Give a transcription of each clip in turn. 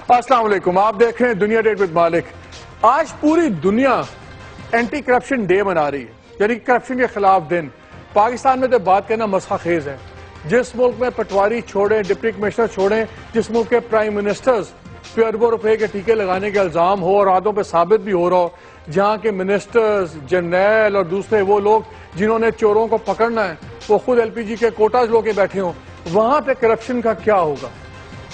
السلام علیکم، آپ دیکھ رہے ہیں دنیا ڈیٹ ود مالک۔ آج پوری دنیا اینٹی کرپشن ڈے منا رہی ہے، یعنی کرپشن کے خلاف دن۔ پاکستان میں تو بات کرنا مسخ خیز ہے۔ جس ملک میں پٹواری چھوڑیں، ڈپٹی کمشنر چھوڑیں، جس ملک کے پرائم منسٹرز پہ اربوں روپے کے ٹیکے لگانے کے الزام ہو اور ہاتھوں پہ ثابت بھی ہو رہا ہو، جہاں کے منسٹرز، جرنیل اور دوسرے وہ لوگ جنہوں نے چوروں کو پکڑنا ہے وہ خود ایل پی جی کے کوٹاز لو کے بیٹھے ہوں، وہاں پہ کرپشن کا کیا ہوگا؟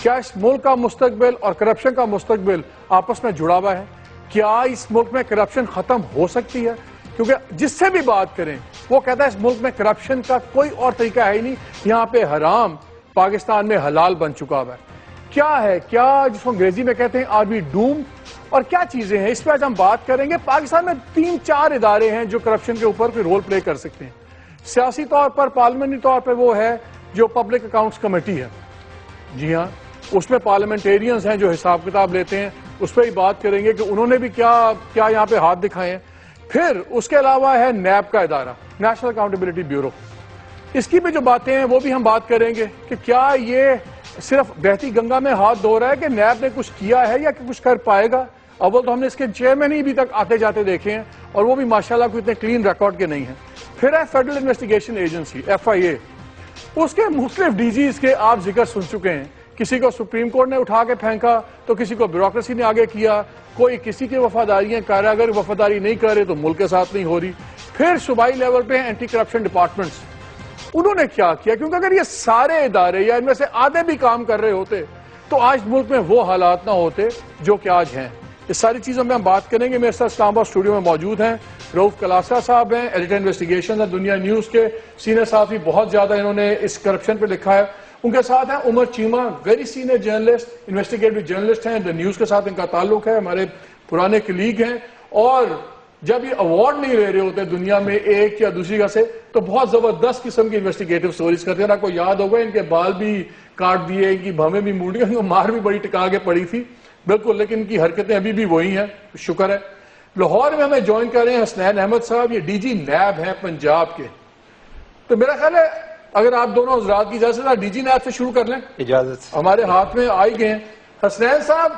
کیا اس ملک کا مستقبل اور کرپشن کا مستقبل آپس میں جڑا ہوا ہے؟ کیا اس ملک میں کرپشن ختم ہو سکتی ہے؟ کیونکہ جس سے بھی بات کریں وہ کہتا ہے اس ملک میں کرپشن کا کوئی اور طریقہ ہے ہی نہیں، یہاں پہ حرام پاکستان میں حلال بن چکا ہوا ہے۔ کیا ہے، کیا جس کو انگریزی میں کہتے ہیں آر وی ڈوم، اور کیا چیزیں ہیں، اس پہ آج ہم بات کریں گے۔ پاکستان میں 3-4 ادارے ہیں جو کرپشن کے اوپر کوئی رول پلے کر سکتے ہیں۔ سیاسی طور پر، پارلیمنٹری طور پر وہ ہے جو پبلک اکاؤنٹس کمیٹی ہے، جی ہاں، اس میں پارلیمنٹیرینز ہیں جو حساب کتاب لیتے ہیں، اس پہ ہی بات کریں گے کہ انہوں نے بھی کیا یہاں پہ ہاتھ دکھائے ہیں۔ پھر اس کے علاوہ ہے نیب کا ادارہ، نیشنل اکاؤنٹیبلٹی بیورو، اس کی بھی جو باتیں ہیں وہ بھی ہم بات کریں گے کہ کیا یہ صرف بہتی گنگا میں ہاتھ دھو رہا ہے کہ نیب نے کچھ کیا ہے یا کہ کچھ کر پائے گا؟ اول تو ہم نے اس کے چیئرمین ہی ابھی تک آتے جاتے دیکھے ہیں اور وہ بھی ماشاءاللہ کوئی اتنے کلین ریکارڈ کے نہیں ہیں۔ پھر ہے فیڈرل انویسٹیگیشن ایجنسی FIA، اس کے مختلف DGs کے آپ ذکر سن چکے ہیں۔ کسی کو سپریم کورٹ نے اٹھا کے پھینکا تو کسی کو بیوروکریسی نے آگے کیا، کوئی کسی کی وفاداریاں کر رہا ہے، اگر وفاداری نہیں کر رہے تو ملک کے ساتھ نہیں ہو رہی۔ پھر صوبائی لیول پہ اینٹی کرپشن ڈپارٹمنٹس، انہوں نے کیا کیا؟ کیونکہ اگر یہ سارے ادارے یا ان میں سے آدھے بھی کام کر رہے ہوتے تو آج ملک میں وہ حالات نہ ہوتے جو کہ آج ہیں۔ اس ساری چیزوں میں ہم بات کریں گے۔ میرے ساتھ اسلام آباد اسٹوڈیو میں موجود ہیں رؤف کلاسرہ صاحب ہیں، ایڈیٹر انویسٹیگیشن ہے دنیا نیوز کے، سینئر صحافی، بہت زیادہ انہوں نے اس کرپشن پہ لکھا ہے۔ ان کے ساتھ ہیں Umar Cheema, very senior journalist, investigative journalist ہیں، دا نیوز کے ساتھ ان کا تعلق ہے، ہمارے پرانے کلیگ ہیں، اور جب یہ ایوارڈ نہیں لے رہے ہوتے دنیا میں ایک یا دوسری کا سے تو بہت زبردست قسم کی انویسٹیگیٹو سٹوریز کرتے ہیں۔ آپ کو یاد ہوگا ان کے بال بھی کاٹ دیے، ان کی بھویں بھی موڑی، ان کو مار بھی بڑی ٹکا کے پڑی تھی، بالکل، لیکن ان کی حرکتیں ابھی بھی وہی ہیں، شکر ہے۔ لاہور میں ہمیں جوائن کر رہے ہیں حسنین احمد صاحب، یہ DG نیب ہیں پنجاب کے۔ تو میرا خیال ہے اگر آپ دونوں حضرات کی اجازت ہے DG نیب سے شروع کر لیں، اجازت ہمارے ہاتھ میں آئی گئے ہیں۔ حسنین صاحب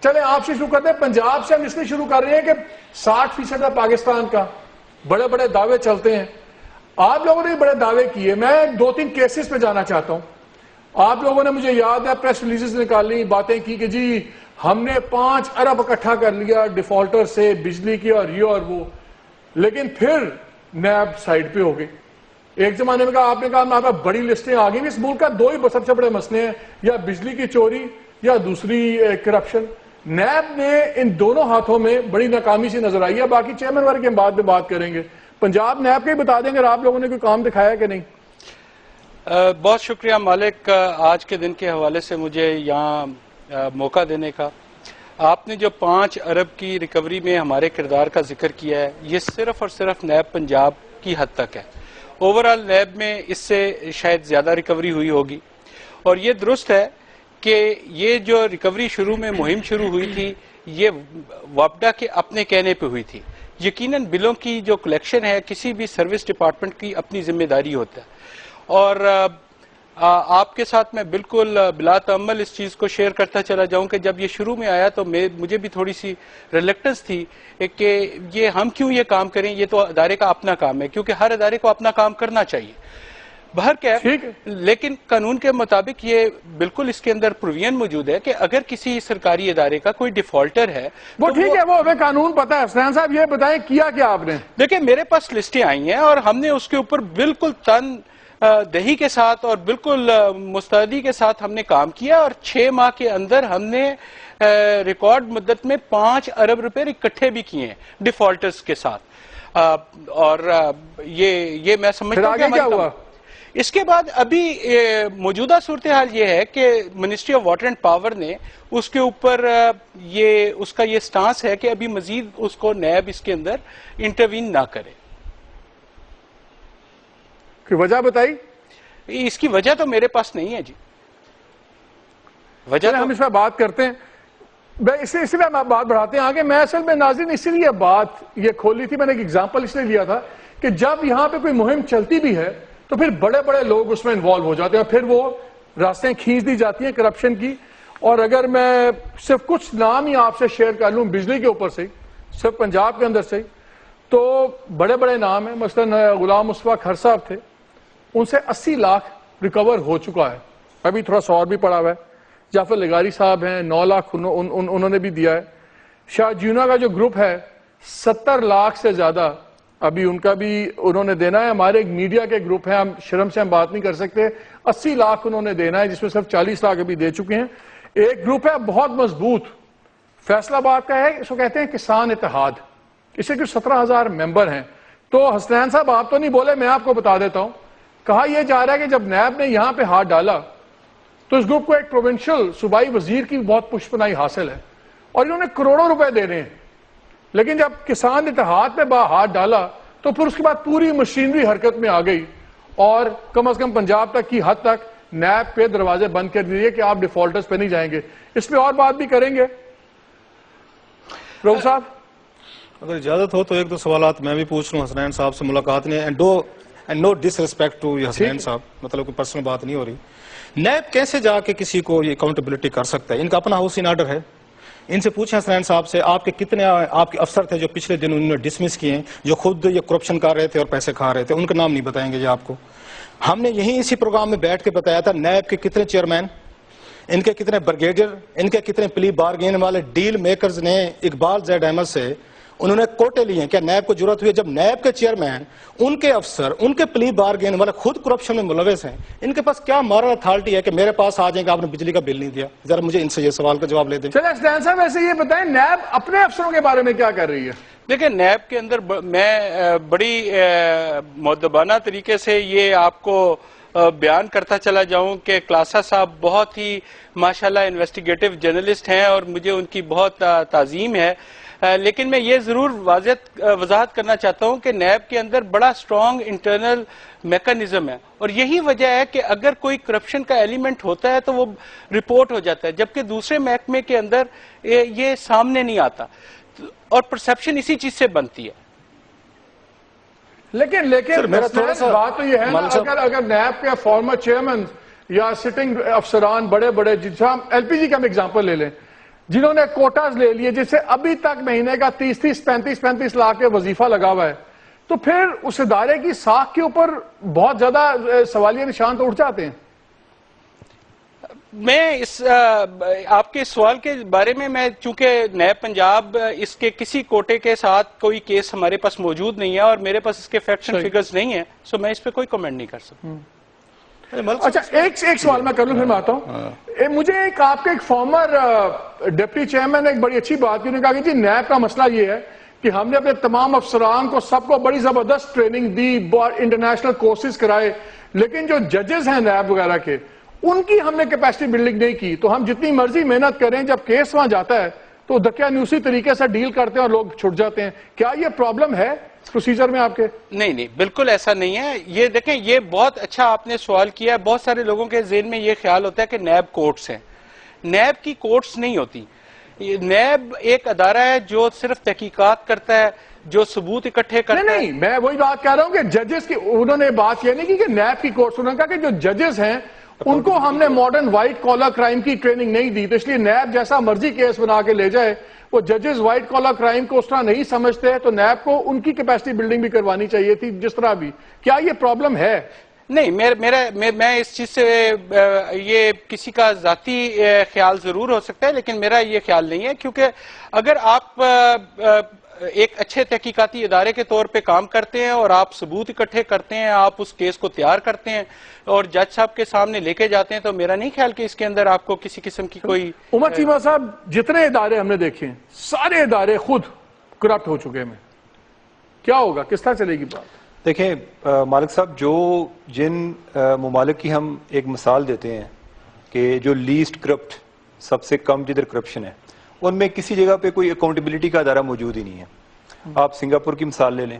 چلیں آپ سے شروع کرتے ہیں۔ پنجاب سے ہم اس لیے شروع کر رہے ہیں کہ 60% ہے پاکستان کا، بڑے بڑے دعوے چلتے ہیں، آپ لوگوں نے بھی بڑے دعوے کیے۔ میں 2-3 کیسز پہ جانا چاہتا ہوں۔ آپ لوگوں نے، مجھے یاد ہے، پریس ریلیزز نکالی، باتیں کی کہ جی ہم نے 5 ارب اکٹھا کر لیا ڈیفالٹر سے، بجلی کی اور یہ اور وہ، لیکن پھر نیب سائڈ پہ ہو گئی۔ ایک زمانے میں کہا، آپ نے کہا ہمارے پاس بڑی لسٹیں آ گئی، اس ملک کا 2 ہی سب سے بڑے مسئلے ہیں، یا بجلی کی چوری یا دوسری کرپشن۔ نیب نے ان دونوں ہاتھوں میں بڑی ناکامی سی نظر آئی ہے۔ باقی چیئرمین والے کے بعد میں بات کریں گے۔ پنجاب نیب کے ہی بتا دیں گے آپ لوگوں نے کوئی کام دکھایا کہ نہیں؟ بہت شکریہ مالک، آج کے دن کے حوالے سے مجھے یہاں موقع دینے کا۔ آپ نے جو 5 ارب کی ریکوری میں ہمارے کردار کا ذکر کیا ہے، یہ صرف اور صرف نیب پنجاب کی حد تک ہے۔ اوورآل نیب میں اس سے شاید زیادہ ریکوری ہوئی ہوگی، اور یہ درست ہے کہ یہ جو ریکوری شروع میں مہم شروع ہوئی تھی یہ وابڈا کے اپنے کہنے پہ ہوئی تھی۔ یقیناً بلوں کی جو کلیکشن ہے کسی بھی سروس ڈپارٹمنٹ کی اپنی ذمہ داری ہوتا ہے، اور آپ کے ساتھ میں بالکل بلا تأمل اس چیز کو شیئر کرتا چلا جاؤں کہ جب یہ شروع میں آیا تو مجھے بھی تھوڑی سی ریلیکٹنس تھی کہ یہ ہم کیوں یہ کام کریں، یہ تو ادارے کا اپنا کام ہے، کیونکہ ہر ادارے کو اپنا کام کرنا چاہیے بہرکیف۔ لیکن قانون کے مطابق یہ بالکل اس کے اندر پروویژن موجود ہے کہ اگر کسی سرکاری ادارے کا کوئی ڈیفالٹر ہے، وہ ٹھیک ہے، وہ ہمیں قانون پتہ ہے۔ حسنین صاحب یہ بتائیں کیا کیا آپ نے؟ دیکھیں میرے پاس لسٹیں آئی ہیں اور ہم نے اس کے اوپر بالکل تن دہی کے ساتھ اور بالکل مستعدی کے ساتھ ہم نے کام کیا، اور 6 ماہ کے اندر ہم نے ریکارڈ مدت میں 5 ارب روپے اکٹھے بھی کیے ہیں ڈیفالٹرز کے ساتھ، اور یہ میں سمجھتا ہوں کہ کیا ہوا اس کے بعد ابھی موجودہ صورتحال یہ ہے کہ ministry of water and power نے اس کے اوپر اس کا یہ سٹانس ہے کہ ابھی مزید اس کو نیب اس کے اندر انٹروین نہ کرے۔ کوئی وجہ بتائی؟ اس کی وجہ تو میرے پاس نہیں ہے جی، وجہ ہم اس پہ بات کرتے ہیں، اس لیے ہم بات بڑھاتے ہیں آگے۔ میں اصل میں ناظرین اسی لیے بات یہ کھولی تھی، میں نے ایک ایگزامپل اس لیے لیا تھا کہ جب یہاں پہ کوئی مہم چلتی بھی ہے تو پھر بڑے بڑے لوگ اس میں انوالو ہو جاتے ہیں، اور پھر وہ راستیں کھینچ دی جاتی ہیں کرپشن کی، اور اگر میں صرف کچھ نام ہی آپ سے شیئر کر لوں بجلی کے اوپر سے صرف پنجاب کے اندر سے تو بڑے بڑے نام ہیں. مثلا غلام مصطفیٰ کھر صاحب تھے, ان سے 80 لاکھ ریکور ہو چکا ہے, ابھی تھوڑا سا اور بھی پڑا ہوا ہے. جعفر لغاری صاحب ہیں 9 لاکھ انہوں نے بھی دیا ہے. شاہ جیونا کا جو گروپ ہے 70 لاکھ سے زیادہ ابھی ان کا بھی انہوں نے دینا ہے. ہمارے ایک میڈیا کے گروپ ہیں, ہم شرم سے ہم بات نہیں کر سکتے, 80 لاکھ انہوں نے دینا ہے, جس میں صرف 40 لاکھ ابھی دے چکے ہیں. ایک گروپ ہے بہت مضبوط فیصل آباد کا ہے, اس کو کہتے ہیں کسان اتحاد, اسے کچھ 17,000 ممبر ہیں. تو حسنین صاحب آپ تو نہیں بولے, میں آپ کو بتا دیتا ہوں. کہا یہ جا رہا ہے کہ جب نیب نے یہاں پہ ہاتھ ڈالا تو اس گروپ کو ایک پروونشل صوبائی وزیر کی بہت پشپنائی حاصل ہے اور انہوں نے کروڑوں روپے دینے ہیں. لیکن جب کسان اتحاد پہ ہاتھ ڈالا تو پھر اس کے بعد پوری مشینری حرکت میں آ گئی اور کم از کم پنجاب تک کی حد تک نیب پہ دروازے بند کر دیے کہ آپ ڈیفالٹرز پہ نہیں جائیں گے. اس پہ اور بات بھی کریں گے روح صاحب. اگر اجازت ہو تو ایک دو سوالات میں بھی پوچھ لوں حسنین صاحب سے. ملاقات نے نو ڈس ریسپیکٹ ٹو حسنین صاحب, مطلب کوئی پرسنل بات نہیں ہو رہی. نیب کیسے جا کے کسی کو یہ اکاؤنٹیبلٹی کر سکتا ہے؟ ان کا اپنا ہاؤس ان آرڈر ہے. ان سے پوچھیں حسنین صاحب سے, آپ کے کتنے آپ کے افسر تھے جو پچھلے دن انہوں نے ڈسمس کیے ہیں, جو خود یہ کرپشن کر رہے تھے اور پیسے کھا رہے تھے؟ ان کا نام نہیں بتائیں گے یہ آپ کو. ہم نے یہیں اسی پروگرام میں بیٹھ کے بتایا تھا نیب کے کتنے چیئرمین, ان کے کتنے برگیڈیئر, ان کے کتنے پلی بارگین والے ڈیل میکرز نے اقبال زید احمد سے انہوں نے کوٹے لیے ہیں. کیا نیب کو ضرورت ہوئی؟ جب نیب کے چیئرمین, ان کے افسر, ان کے پلی بارگین والے خود کرپشن میں ملوث ہیں, ان کے پاس کیا مارل اتھارٹی ہے کہ میرے پاس آ جائیں کہ آپ نے بجلی کا بل نہیں دیا؟ ذرا مجھے ان سے یہ سوال کا جواب لے دیں. چلیں حسنین صاحب ایسے یہ بتائیں نیب اپنے افسروں کے بارے میں کیا کر رہی ہے؟ دیکھیں نیب کے اندر میں بڑی مؤدبانہ طریقے سے یہ آپ کو بیان کرتا چلا جاؤں کہ کلاسا صاحب بہت ہی ماشاءاللہ انویسٹیگیٹو جرنلسٹ ہیں اور مجھے ان کی بہت تعظیم ہے. لیکن میں یہ ضرور وضاحت کرنا چاہتا ہوں کہ نیب کے اندر بڑا سٹرونگ انٹرنل میکانزم ہے اور یہی وجہ ہے کہ اگر کوئی کرپشن کا ایلیمنٹ ہوتا ہے تو وہ رپورٹ ہو جاتا ہے, جبکہ دوسرے محکمے کے اندر یہ سامنے نہیں آتا اور پرسیپشن اسی چیز سے بنتی ہے. لیکن بات تو یہ ہے نا, اگر نیب کے فارمر چیئرمین یا سٹنگ افسران بڑے بڑے, جیسے ہم ایل پی جی کا ہم ایگزامپل لے لیں, جنہوں نے کوٹاز لے لیے جس سے ابھی تک مہینے کا 35 لاکھ کے وظیفہ لگا ہوا ہے, تو پھر اس ادارے کی ساکھ کے اوپر بہت زیادہ سوالیہ نشان تو اٹھ جاتے ہیں. میں آپ کے سوال کے بارے میں چونکہ نیب پنجاب اس کے کسی کوٹے کے ساتھ کوئی کیس ہمارے پاس موجود نہیں ہے اور میرے پاس اس کے فیکٹس اینڈ فگرز نہیں ہیں, سو میں اس پہ کوئی کمنٹ نہیں کر سکتا. اچھا ایک سوال میں کر لوں پھر میں آتا ہوں. مجھے آپ کے ایک فارمر ڈپٹی چیئرمین نے ایک بڑی اچھی بات کی, انہوں نے کہا کہ جی نیب کا مسئلہ یہ ہے کہ ہم نے اپنے تمام افسران کو سب کو بڑی زبردست ٹریننگ دی, انٹرنیشنل کورسز کرائے, لیکن جو ججز ہیں نیب وغیرہ کے ان کی ہم نے کیپیسٹی بلڈنگ نہیں کی, تو ہم جتنی مرضی محنت کریں جب کیس وہاں جاتا ہے تو دقیانوسی طریقے سے ڈیل کرتے ہیں اور لوگ چھٹ جاتے ہیں. کیا یہ پرابلم ہے پروسیجر میں آپ کے؟ نہیں بالکل ایسا نہیں ہے. یہ دیکھیں یہ بہت اچھا آپ نے سوال کیا ہے. بہت سارے لوگوں کے ذہن میں یہ خیال ہوتا ہے کہ نیب کورٹس ہیں. نیب کی کورٹس نہیں ہوتی. نیب ایک ادارہ ہے جو صرف تحقیقات کرتا ہے, جو ثبوت اکٹھے کرتا ہے. نہیں میں وہی بات کہہ رہا ہوں کہ ججز کی, انہوں نے بات یہ نہیں کی کہ نیب کی کورٹس, انہوں نے کہا کہ جو ججز ہیں ان کو ہم نے ماڈرن وائٹ کالر کرائم کی ٹریننگ نہیں دی, تو اس لیے نیب جیسا مرضی کیس بنا کے لے جائے, وہ ججز وائٹ کالر کرائم کو اس طرح نہیں سمجھتے, تو نیب کو ان کی کیپیسٹی بلڈنگ بھی کروانی چاہیے تھی جس طرح بھی. کیا یہ پرابلم ہے؟ نہیں میں اس چیز سے یہ کسی کا ذاتی خیال ضرور ہو سکتا ہے لیکن میرا یہ خیال نہیں ہے, کیونکہ اگر آپ ایک اچھے تحقیقاتی ادارے کے طور پہ کام کرتے ہیں اور آپ ثبوت اکٹھے کرتے ہیں, آپ اس کیس کو تیار کرتے ہیں اور جج صاحب کے سامنے لے کے جاتے ہیں, تو میرا نہیں خیال کہ اس کے اندر آپ کو کسی قسم کی کوئی. عمر چیمہ صاحب جتنے ادارے ہم نے دیکھے ہیں سارے ادارے خود کرپٹ ہو چکے ہیں, کیا ہوگا, کس طرح چلے گی بات؟ دیکھیں مالک صاحب, جن ممالک کی ہم ایک مثال دیتے ہیں کہ جو لیسٹ کرپٹ, سب سے کم جدھر کرپشن ہے, ان میں کسی جگہ پہ کوئی اکاؤنٹیبلٹی کا ادارہ موجود ہی نہیں ہے. آپ سنگاپور کی مثال لے لیں,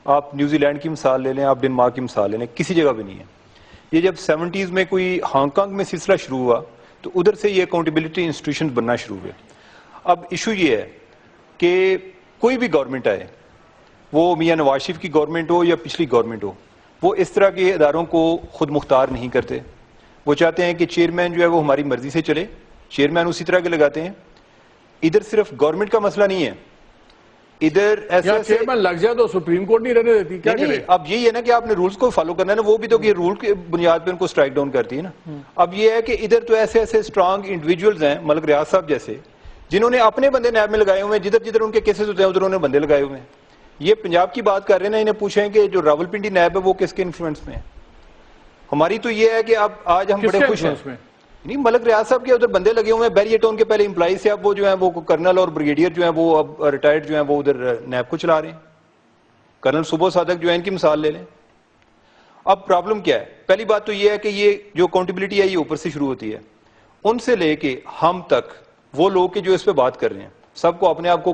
آپ نیوزی لینڈ کی مثال لے لیں, آپ ڈنمارک کی مثال لے لیں, کسی جگہ بھی نہیں ہے. یہ جب 70s میں کوئی ہانگ کانگ میں سلسلہ شروع ہوا تو ادھر سے یہ اکاؤنٹیبلٹی انسٹیٹیوشن بننا شروع ہوئے. اب ایشو یہ ہے کہ کوئی بھی گورنمنٹ آئے, وہ میاں نواز شریف کی گورنمنٹ ہو یا پچھلی گورنمنٹ ہو, وہ اس طرح کے اداروں کو خود مختار نہیں کرتے. وہ چاہتے ہیں کہ چیئرمین جو ہے وہ ہماری مرضی سے چلے چیئرمین اسی طرح کے لگاتے ہیں. ادھر صرف گورنمنٹ کا مسئلہ نہیں ہے, ادھر ایسے چیئرمین لگ جائے تو سپریم کورٹ نہیں رہنے دیتی, کیا کرے؟ اب یہی ہے نا کہ آپ نے رولز کو فالو کرنا ہے نا, وہ بھی تو کہ رول کی بنیاد پہ ان کو سٹرائک ڈاؤن کرتی ہے نا. اب یہ ہے کہ ادھر تو ایسے ایسے اسٹرانگ انڈیویجولز ہیں, ملک ریاض صاحب جیسے, جنہوں نے اپنے بندے نیب میں لگائے ہوئے ہیں, جدھر جدھر ان کے کیسز ہوتے ہیں ادھر انہوں نے بندے لگائے ہوئے ہیں. یہ پنجاب کی بات کر رہے ہیں نا, انہیں پوچھیں کہ جو راولپنڈی نیب ہے وہ کس کے انفلوئنس میں ہے. ہماری تو یہ ہے کہ اب آج ہم بڑے خوش ہیں, نہیں ملک ریاض صاحب کے ادھر بندے لگے ہوئے ہیں, بیریٹ ان کے پہلے امپلائیز سے, اب وہ جو ہیں وہ کرنل اور بریگیڈیئر جو ہیں وہ اب ریٹائرڈ جو ہیں وہ ادھر نیب کو چلا رہے ہیں. کرنل صبح صادق جو ہے ان کی مثال لے لیں. اب پرابلم کیا ہے؟ پہلی بات تو یہ ہے کہ یہ جو اکاؤنٹیبلٹی ہے یہ اوپر سے شروع ہوتی ہے, ان سے لے کے ہم تک وہ لوگ کہ جو اس پہ بات کر رہے ہیں, سب کو اپنے آپ کو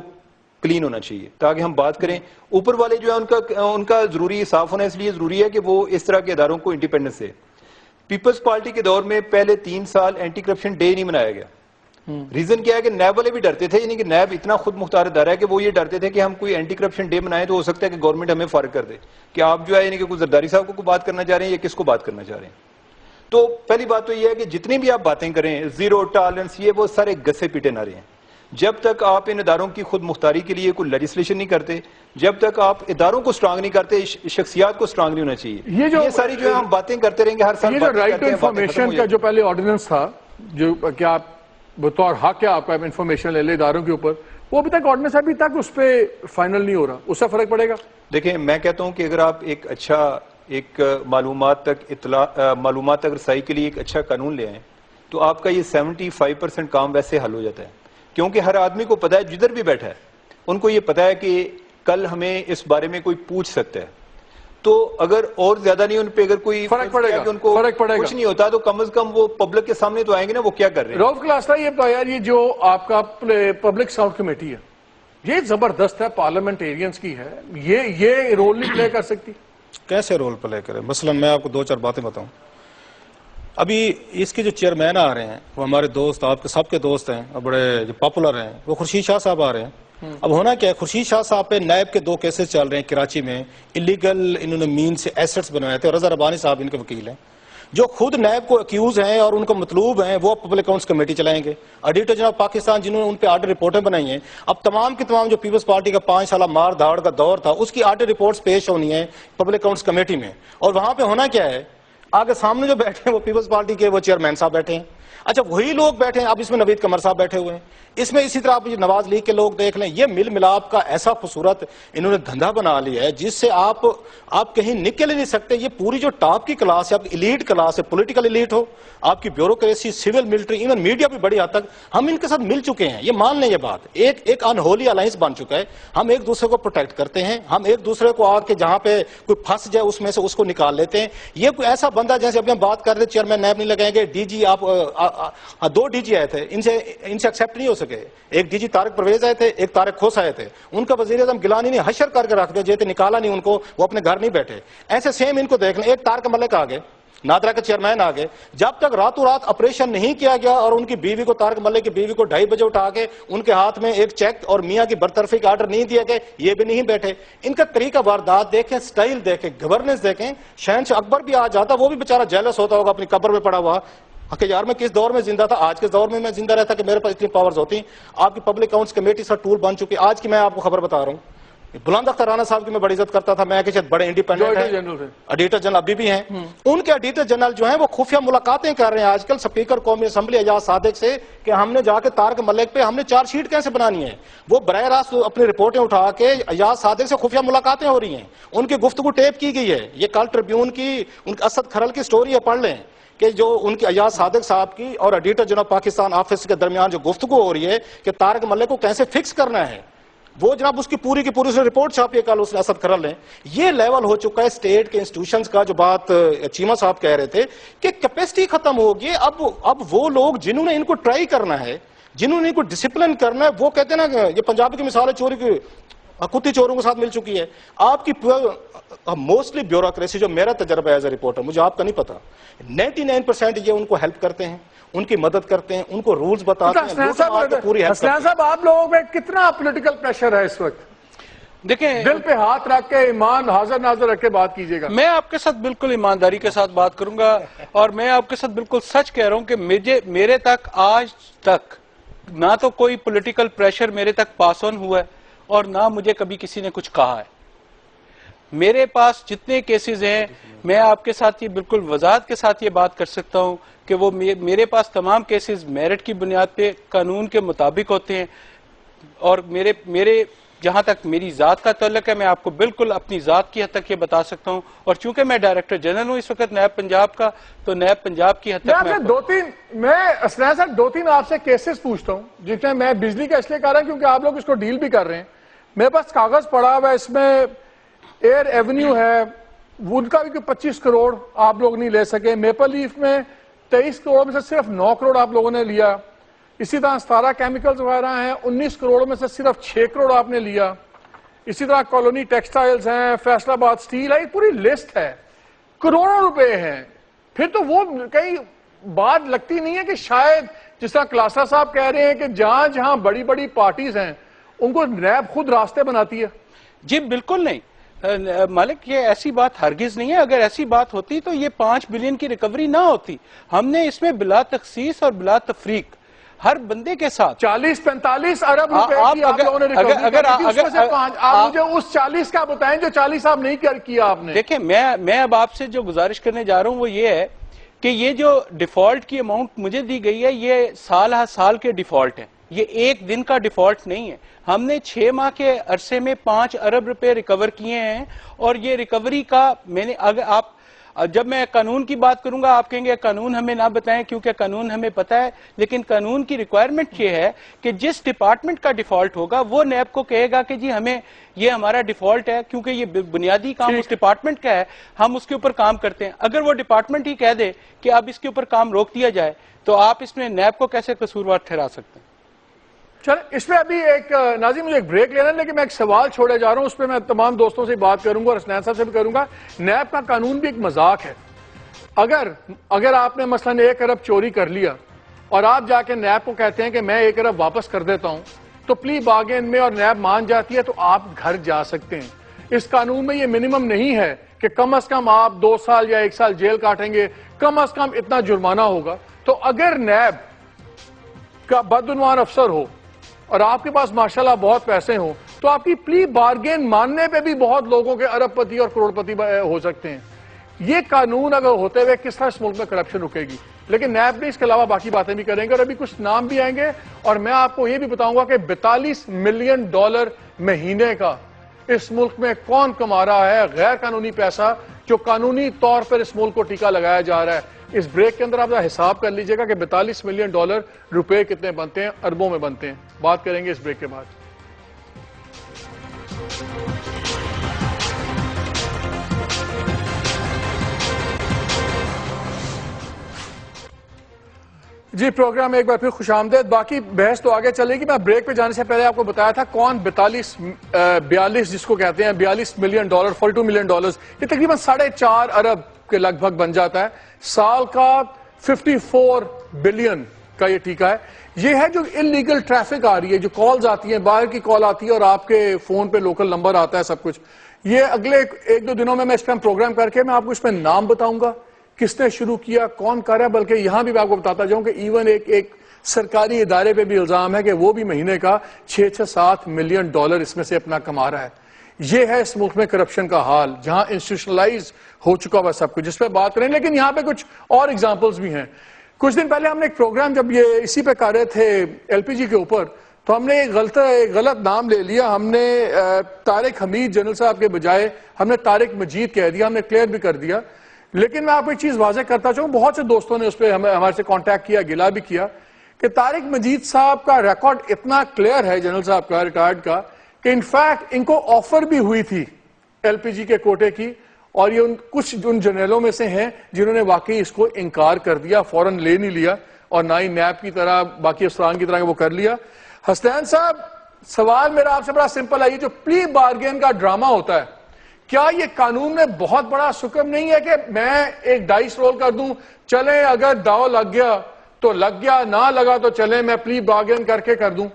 کلین ہونا چاہیے تاکہ ہم بات کریں. اوپر والے جو ہے ان کا ضروری صاف ہونا اس لیے ضروری ہے کہ وہ اس طرح کے اداروں کو انڈیپینڈنس دے. پیپلز پارٹی کے دور میں پہلے 3 سال اینٹی کرپشن ڈے نہیں منایا گیا. ریزن کیا ہے کہ نیب والے بھی ڈرتے تھے, یعنی کہ نیب اتنا خود مختار ادارہ ہے کہ وہ یہ ڈرتے تھے کہ ہم کوئی اینٹی کرپشن ڈے منائیں تو ہو سکتا ہے کہ گورنمنٹ ہمیں فارغ کر دے, کہ آپ جو ہے یعنی کہ کوئی زرداری صاحب کو بات کرنا چاہ رہے ہیں یا کس کو بات کرنا چاہ رہے ہیں. تو پہلی بات تو یہ ہے کہ جتنی بھی آپ باتیں کریں, زیرو ٹالرنس, یہ وہ سارے گسے پیٹے نہ رہے ہیں. جب تک آپ ان اداروں کی خود مختاری کے لیے کوئی لیجسلیشن نہیں کرتے, جب تک آپ اداروں کو سٹرانگ نہیں کرتے, شخصیات کو سٹرانگ نہیں ہونا چاہیے. یہ ساری جو ہم باتیں کرتے رہیں گے ہر سال, یہ جو رائٹ ٹو انفارمیشن کا جو پہلے آرڈیننس تھا, جو کہ آپ بطور حق ہے آپ کا انفارمیشن لے لے اداروں کے اوپر, وہ ابھی تک آرڈیننس ابھی تک اس پہ فائنل نہیں ہو رہا, اس سے فرق پڑے گا؟ دیکھیں میں کہتا ہوں کہ اگر آپ ایک اچھا ایک معلومات تک رسائی کے لیے ایک اچھا قانون لے آئیں تو آپ کا یہ 75% کام ویسے حل ہو جاتا ہے, کیونکہ ہر آدمی کو پتا ہے, جدھر بھی بیٹھا ہے ان کو یہ پتا ہے کہ کل ہمیں اس بارے میں کوئی پوچھ سکتا ہے. تو اگر اور زیادہ نہیں ان پہ اگر کوئی فرق پڑے گا, ان کو کچھ نہیں ہوتا تو کم از کم وہ پبلک کے سامنے تو آئیں گے نا وہ کیا کر رہے ہیں. رؤف کلاسرا, یہ بتاؤ یار, یہ جو آپ کا پبلک ساؤنڈ کمیٹی ہے یہ زبردست ہے, پارلیمنٹیرینز کی ہے, یہ رول نہیں پلے کر سکتی؟ کیسے رول پلے کرے؟ مثلا میں آپ کو 2-4 باتیں بتاؤں. ابھی اس کے جو چیئرمین آ رہے ہیں وہ ہمارے دوست, آپ کے سب کے دوست ہیں اور بڑے جو پاپولر ہیں, وہ خورشید شاہ صاحب آ رہے ہیں. اب ہونا کیا ہے, خورشید شاہ صاحب پہ نیب کے 2 کیسز چل رہے ہیں کراچی میں, انلیگل انہوں نے مین سے ایسٹس بنوائے تھے, اور رضا ربانی صاحب ان کے وکیل ہیں, جو خود نیب کو اکیوز ہیں اور ان کو مطلوب ہیں, وہ پبلک اکاؤنٹس کمیٹی چلائیں گے. آڈیٹر جناب پاکستان جنہوں نے ان پہ آڈر رپورٹیں بنائی ہیں, اب تمام کی تمام جو پیپلز پارٹی کا 5 سالہ مار دھاڑ کا دور تھا اس کی آڈر رپورٹس پیش ہونی ہیں پبلک اکاؤنٹس کمیٹی میں, اور وہاں پہ ہونا کیا ہے, آگے سامنے جو بیٹھے ہیں وہ پیپلز پارٹی کے وہ چیئرمین صاحب بیٹھے ہیں. اچھا وہی لوگ بیٹھے ہیں, اب اس میں نوید قمر صاحب بیٹھے ہوئے ہیں, اس میں اسی طرح آپ نواز لیگ کے لوگ دیکھ لیں. یہ مل ملاپ کا ایسا خوبصورت انہوں نے دھندا بنا لیا ہے جس سے آپ کہیں نکل ہی نہیں سکتے. یہ پوری جو ٹاپ کی کلاس ہے, آپ کی ایلیٹ کلاس ہے, پولیٹیکل ایلیٹ ہو, آپ کی bureaucracy, civil military, even media بھی بڑی حد تک ہم ان کے ساتھ مل چکے ہیں. یہ مان لیں یہ بات, ایک انہولی الائنس بن چکا ہے. ہم ایک دوسرے کو پروٹیکٹ کرتے ہیں, ہم ایک دوسرے کو آ کے جہاں پہ کوئی پھنس جائے اس میں سے اس کو نکال لیتے ہیں. یہ کوئی ایسا بندہ, جیسے ابھی ہم بات کر رہے تھے چیئرمین نیب نہیں لگائیں گے, ڈی جی, آپ 2 ڈی جی آئے تھے, ان سے ایکسیپٹ نہیں ہو سکے. ایک ڈی جی طارق پرویز آئے تھے, ایک طارق کھوس آئے تھے, ان کا وزیر اعظم گیلانی نے حشر کر کے رکھ دیا, جیتے نکالا نہیں ان کو, وہ اپنے گھر نہیں بیٹھے. ایسے سیم ان کو دیکھ لیں, ایک طارق ملک آگے, نادرا کے چیئرمین آگے, جب تک راتوں رات آپریشن نہیں کیا گیا اور ان کی بیوی کو, طارق ملک کی بیوی کو 2:30 بجے اٹھا کے ان کے ہاتھ میں ایک چیک اور میاں کی برطرفی کا آرڈر نہیں دیا گئے, یہ بھی نہیں بیٹھے. ان کا طریقہ واردات دیکھیں, سٹائل دیکھیں, گورننس دیکھیں. شہنشاہ اکبر بھی آ جاتا, وہ بھی بیچارہ جیلس ہوتا ہوگا اپنی قبر میں پڑا ہوا کہ یار میں کس دور میں زندہ تھا, آج کے دور میں زندہ رہتا کہ میرے پاس اتنی پاورز ہوتی. آپ کی پبلک اکاؤنٹس کمیٹی سا ٹول بن چکی. آج کی میں آپ کو خبر بتا رہا ہوں, بلند اختر رانا صاحب کی میں بڑی عزت کرتا تھا, میں کہ شاید بڑے انڈیپینڈنٹ ہیں, ایڈیٹر جنرل ابھی بھی ہیں. ان کے ایڈیٹر جنرل جو ہیں وہ خفیہ ملاقاتیں کر رہے ہیں آج کل سپیکر قومی اسمبلی ایاز صادق سے کہ ہم نے جا کے طارق ملک پہ ہم نے 4 شیٹ کیسے بنانی ہے. وہ براہ راست اپنی رپورٹیں اٹھا کے ایاز صادق سے خفیہ ملاقاتیں ہو رہی ہیں, ان کی گفتگو ٹیپ کی گئی ہے. یہ کل ٹریبیون کی ان اسد کھرل کی سٹوری ہے, پڑھ لیں کہ جو ان کی ایاز صادق صاحب کی اور ایڈیٹر جناب پاکستان آفس کے درمیان جو گفتگو ہو رہی ہے کہ طارق ملک کو کیسے فکس کرنا ہے, وہ جناب اس کی پوری کی پوری اس نے رپورٹ چھاپی ہے کل اس نے اسد کھرل نے. یہ لیول ہو چکا ہے اسٹیٹ کے انسٹیٹیوشنز کا, جو بات چیمہ صاحب کہہ رہے تھے کہ کیپیسٹی ختم ہوگی. اب وہ لوگ جنہوں نے ان کو ٹرائی کرنا ہے, جنہوں نے ان کو ڈسپلن کرنا ہے, وہ کہتے ہیں نا, یہ پنجاب کی مثال ہے چوری کی, کتی چوروں کے ساتھ مل چکی ہے. آپ کی موسٹلی بیوروکریسی, جو میرا تجربہ ہے ایز اے رپورٹر, مجھے آپ کا نہیں پتا, 99% یہ ان کو ہیلپ کرتے ہیں, ان کی مدد کرتے ہیں, ان کو رولز بتاتے ہیں. حسنین صاحب, آپ لوگوں میں کتنا پولیٹیکل پریشر ہے اس وقت؟ دیکھیں دل پہ ہاتھ رکھ کے ایمان حاضر ناظر رکھ کے بات کیجیے گا. میں آپ کے ساتھ بالکل ایمانداری کے ساتھ بات کروں گا اور میں آپ کے ساتھ بالکل سچ کہہ رہا ہوں کہ میرے تک آج تک نہ تو کوئی پولیٹیکل پریشر میرے تک پاس آن ہوا ہے اور نہ مجھے کبھی کسی نے کچھ کہا ہے. میرے پاس جتنے کیسز ہیں میں آپ کے ساتھ یہ بالکل وضاحت کے ساتھ یہ بات کر سکتا ہوں کہ وہ میرے پاس تمام کیسز میرٹ کی بنیاد پہ قانون کے مطابق ہوتے ہیں اور میرے جہاں تک میری ذات کا تعلق ہے میں آپ کو بالکل اپنی ذات کی حد تک یہ بتا سکتا ہوں اور چونکہ میں ڈائریکٹر جنرل ہوں اس وقت نیب پنجاب کا تو نیب پنجاب کی حد تک میں اسنان صاحب 2-3 آپ سے کیسز پوچھتا ہوں جس میں بجلی کا اس لیے کر رہا ہوں کیونکہ آپ لوگ اس کو ڈیل بھی کر رہے ہیں. میرے پاس کاغذ پڑا ہوا ہے, اس میں ایئر ایونیو ہے ان کا بھی 25 کروڑ آپ لوگ نہیں لے سکے, میپل لیف میں 23 کروڑ میں سے صرف 9 کروڑ آپ لوگوں نے لیا, اسی طرح ستارہ کیمیکلز وغیرہ ہیں 19 کروڑ میں سے صرف 6 کروڑ آپ نے لیا, اسی طرح کالونی ٹیکسٹائلز ہیں, فیصل آباد سٹیل ہے, پوری لسٹ ہے, کروڑوں روپے ہیں. پھر تو وہ کہیں بات لگتی نہیں ہے کہ شاید جس طرح کلاسا صاحب کہہ رہے ہیں کہ جہاں جہاں بڑی بڑی پارٹیز ہیں ان کو نیب خود راستے بناتی ہے. جی بالکل نہیں مالک, یہ ایسی بات ہرگز نہیں ہے. اگر ایسی بات ہوتی تو یہ 5 بلین کی ریکوری نہ ہوتی. ہم نے اس میں بلا تخصیص اور بلا تفریق ہر بندے کے ساتھ 40-45 ارب روپے کی آپ لوگوں نے ریکوری آپ مجھے اس 40 کا بتائیں جو 40 آپ نہیں کیا آپ نے. دیکھیں میں اب آپ سے جو گزارش کرنے جا رہا ہوں وہ یہ ہے کہ یہ جو ڈیفالٹ کی اماؤنٹ مجھے دی گئی ہے یہ سال ہر سال کے ڈیفالٹ ہے, یہ ایک دن کا ڈیفالٹ نہیں ہے. ہم نے 6 ماہ کے عرصے میں 5 ارب روپے ریکور کیے ہیں اور یہ ریکوری کا میں نے جب میں قانون کی بات کروں گا آپ کہیں گے قانون ہمیں نہ بتائیں کیونکہ قانون ہمیں پتہ ہے, لیکن قانون کی ریکوائرمنٹ یہ ہے کہ جس ڈپارٹمنٹ کا ڈیفالٹ ہوگا وہ نیب کو کہے گا کہ جی ہمیں یہ ہمارا ڈیفالٹ ہے کیونکہ یہ بنیادی کام اس ڈپارٹمنٹ کا ہے, ہم اس کے اوپر کام کرتے ہیں. اگر وہ ڈپارٹمنٹ ہی کہہ دے کہ اب اس کے اوپر کام روک دیا جائے تو آپ اس میں نیب کو کیسے قصوروار ٹھہرا سکتے ہیں؟ چلیں اس میں ابھی ایک ناظرین مجھے ایک بریک لینا ہے لیکن میں ایک سوال چھوڑے جا رہا ہوں, اس پہ میں تمام دوستوں سے بات کروں گا اور اسنان صاحب سے بھی کروں گا. نیب کا قانون بھی ایک مذاق ہے. اگر آپ نے مثلا 1 ارب چوری کر لیا اور آپ جا کے نیب کو کہتے ہیں کہ میں 1 ارب واپس کر دیتا ہوں تو پلی بارگین میں اور نیب مان جاتی ہے تو آپ گھر جا سکتے ہیں. اس قانون میں یہ منیمم نہیں ہے کہ کم از کم آپ 2 سال یا 1 سال جیل کاٹیں گے, کم از کم اتنا جرمانہ ہوگا. تو اگر نیب کا بدعنوان افسر ہو اور آپ کے پاس ماشاءاللہ بہت پیسے ہوں تو آپ کی پلی بارگین ماننے پہ بھی بہت لوگوں کے ارب پتی اور کروڑ پتی ہو سکتے ہیں. یہ قانون اگر ہوتے ہوئے کس طرح اس ملک میں کرپشن رکے گی؟ لیکن نیب نے اس کے علاوہ باقی باتیں بھی کریں گے اور ابھی کچھ نام بھی آئیں گے اور میں آپ کو یہ بھی بتاؤں گا کہ $42 ملین مہینے کا اس ملک میں کون کما رہا ہے غیر قانونی پیسہ جو قانونی طور پر اس ملک کو ٹیکہ لگایا جا رہا ہے. اس بریک کے اندر آپ حساب کر لیجئے گا کہ $42 ملین روپے کتنے بنتے ہیں, اربوں میں بنتے ہیں. بات کریں گے اس بریک کے بعد. جی پروگرام ایک بار پھر خوش آمدید. باقی بحث تو آگے چلے گی. میں بریک پہ جانے سے پہلے آپ کو بتایا تھا کون 42 جس کو کہتے ہیں $42 ملین $42 ملین یہ تقریباً 4.5 ارب کے لگ بھگ بن جاتا ہے. سال کا 54 بلین کا یہ ٹیکہ ہے. یہ ہے جو انلیگل ٹریفک آ رہی ہے, جو کالز آتی ہیں, باہر کی کال آتی ہے اور آپ کے فون پہ لوکل نمبر آتا ہے سب کچھ. یہ اگلے 1-2 دنوں میں اس پہ پروگرام کر کے میں آپ کو اس میں نام بتاؤں گا کس نے شروع کیا, کون کر رہا ہے. بلکہ یہاں بھی میں آپ کو بتاتا جاؤں کہ ایون ایک سرکاری ادارے پہ بھی الزام ہے کہ وہ بھی مہینے کا $6-7 ملین اس میں سے اپنا کما رہا ہے. یہ ہے اس ملک میں کرپشن کا حال جہاں انسٹیٹیوشنلائز ہو چکا ہوا سب کچھ, جس پہ بات کریں. لیکن یہاں پہ کچھ اور ایگزامپلز بھی ہیں. کچھ دن پہلے ہم نے ایک پروگرام جب یہ اسی پہ کر رہے تھے LPG کے اوپر تو ہم نے ایک غلط نام لے لیا. ہم نے طارق حمید جنرل صاحب کے بجائے ہم نے طارق مجید کہہ دیا. ہم نے کلیئر بھی کر دیا. لیکن میں آپ کو ایک چیز واضح کرتا چاہوں, بہت سے دوستوں نے اس پہ ہمارے سے کانٹیکٹ کیا, گلا بھی کیا کہ طارق مجید صاحب کا ریکارڈ اتنا کلیئر ہے جنرل صاحب کا ریٹائرڈ کا کہ انفیکٹ ان کو آفر بھی ہوئی تھی LPG کے کوٹے کی اور یہ کچھ ان جنرلوں میں سے ہیں جنہوں نے واقعی اس کو انکار کر دیا, فوراً لے نہیں لیا اور نہ ہی نیب کی طرح باقی افسران کی طرح وہ کر لیا. حسنین صاحب سوال میرا آپ سے بڑا سمپل ہے, یہ جو پلی بارگین کا ڈرامہ ہوتا ہے کیا یہ قانون میں بہت بڑا سکم نہیں ہے کہ میں ایک ڈائس رول کر دوں, چلیں اگر داؤ لگ گیا تو لگ گیا, نہ لگا تو چلیں میں پلی بارگین کر کے کر دوں.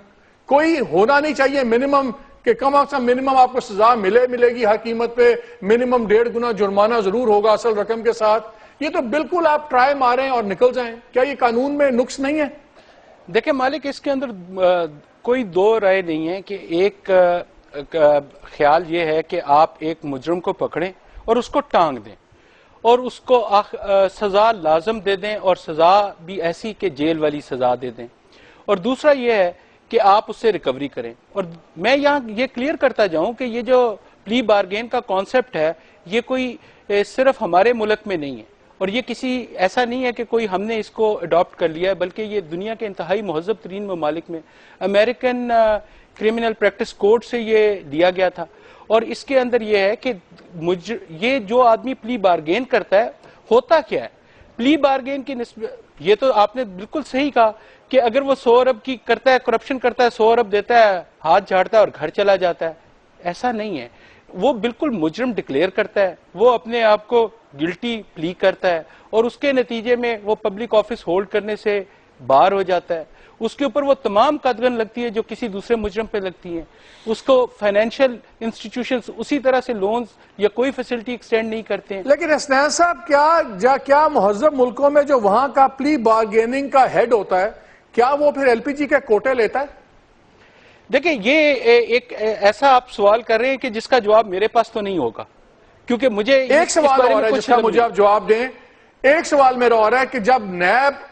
کوئی ہونا نہیں چاہیے منیمم کہ کم از کم منیمم آپ کو سزا ملے گی ہر قیمت پہ, منیمم 1.5 گنا جرمانہ ضرور ہوگا اصل رقم کے ساتھ. یہ تو بالکل آپ ٹرائی ماریں اور نکل جائیں. کیا یہ قانون میں نقص نہیں ہے؟ دیکھیں مالک, اس کے اندر کوئی دو رائے نہیں ہے کہ ایک خیال یہ ہے کہ آپ ایک مجرم کو پکڑیں اور اس کو ٹانگ دیں اور اس کو سزا لازم دے دیں, اور سزا بھی ایسی کہ جیل والی سزا دے دیں, اور دوسرا یہ ہے کہ آپ اس سے ریکوری کریں. اور میں یہاں یہ کلیئر کرتا جاؤں کہ یہ جو پلی بارگین کا کانسیپٹ ہے یہ کوئی صرف ہمارے ملک میں نہیں ہے, اور یہ کسی ایسا نہیں ہے کہ کوئی ہم نے اس کو اڈاپٹ کر لیا ہے, بلکہ یہ دنیا کے انتہائی مہذب ترین ممالک میں امریکن کرمنل پریکٹس کوڈ سے یہ لیا گیا تھا. اور اس کے اندر یہ ہے کہ یہ جو آدمی پلی بارگین کرتا ہے, ہوتا کیا ہے پلی بارگین کی نسبت, یہ تو آپ نے بالکل صحیح کہا کہ اگر وہ 100 ارب کی کرتا ہے, کرپشن کرتا ہے, 100 ارب دیتا ہے, ہاتھ جھاڑتا ہے اور گھر چلا جاتا ہے, ایسا نہیں ہے. وہ بالکل مجرم ڈکلیئر کرتا ہے, وہ اپنے آپ کو گلٹی پلی کرتا ہے, اور اس کے نتیجے میں وہ پبلک آفس ہولڈ کرنے سے باہر ہو جاتا ہے. اس کے اوپر وہ تمام قدغن لگتی ہے جو کسی دوسرے مجرم پہ لگتی ہیں. اس کو فائنینشیل انسٹیٹیوشنز اسی طرح سے لونز یا کوئی فیسلٹی ایکسٹینڈ نہیں کرتے ہیں. لیکن حسنین صاحب, کیا مہذب ملکوں میں جو وہاں کا پلی بارگیننگ کا ہیڈ ہوتا ہے, کیا وہ پھر ایل پی جی کے کوٹے لیتا ہے؟ دیکھیں یہ ایک ایسا آپ سوال کر رہے ہیں کہ جس کا جواب میرے پاس تو نہیں ہوگا, کیونکہ مجھے ایک سوال اور ہے جس کا مجھے آپ جواب دیں. ایک سوال میرا اور ہے کہ جب نیب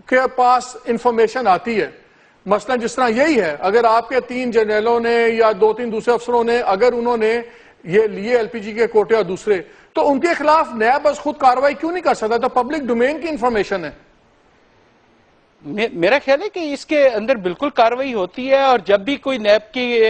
کے پاس انفارمیشن آتی ہے, مثلا جس طرح یہی ہے, اگر آپ کے 3 جنرلوں نے یا 2-3 دوسرے افسروں نے اگر انہوں نے یہ لیے ایل پی جی کے کوٹے اور دوسرے, تو ان کے خلاف نیب بس خود کارروائی کیوں نہیں کر سکتا؟ تو پبلک ڈومین کی انفارمیشن ہے. میرا خیال ہے کہ اس کے اندر بالکل کارروائی ہوتی ہے, اور جب بھی کوئی نیب کی